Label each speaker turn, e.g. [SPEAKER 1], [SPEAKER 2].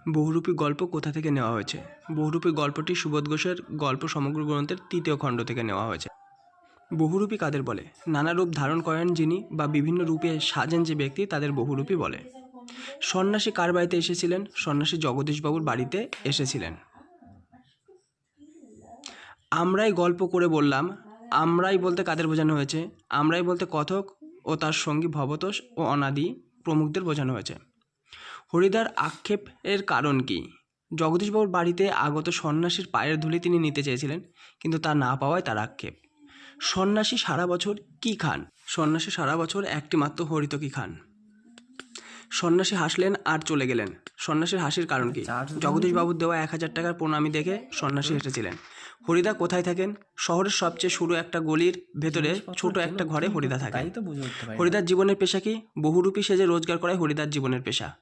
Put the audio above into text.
[SPEAKER 1] বহুরূপী গল্প কোথা থেকে নেওয়া হয়েছে? বহুরূপী গল্পটি সুবোধ ঘোষের গল্প সমগ্র গ্রন্থের 3য় খণ্ড থেকে নেওয়া হয়েছে। বহুরূপী কাদের বলে? নানা রূপ ধারণ করেন যিনি বা বিভিন্ন রূপে সাজেন যে ব্যক্তি তাদের বহুরূপী বলে। সন্ন্যাসী কার বাড়িতে এসেছিলেন? সন্ন্যাসী জগদীশবাবুর বাড়িতে এসেছিলেন। আমরাই গল্প করে বললাম। আমরাই বলতে কাদের বোঝানো হয়েছে? আমরাই বলতে কথক ও তার সঙ্গী ভবতোষ ও অনাদি প্রমুখদের বোঝানো হয়েছে। হরিদার আক্ষেপের কারণ কি? জগদীশবাবুর বাড়িতে আগত সন্ন্যাসীর পায়ের ধুলি তিনি নিতে চেয়েছিলেন, কিন্তু তা না পাওয়ায় তার আক্ষেপ। সন্ন্যাসী সারা বছর কি খান? সন্ন্যাসী সারা বছর একটি মাত্র হরিতকি খান। সন্ন্যাসী হাসলেন আর চলে গেলেন। সন্ন্যাসীর হাসির কারণ কি? জগদীশবাবুর দেওয়া 1000 টাকার প্রণামী দেখে সন্ন্যাসী হেসেছিলেন। হরিদা কোথায় থাকেন? শহরের সবচেয়ে সরু একটা গলির ভেতরে ছোট একটা ঘরে হরিদা থাকেন। হরিদার জীবনের পেশা কি? বহুরূপী সেজে রোজগার করাই হরিদার জীবনের পেশা।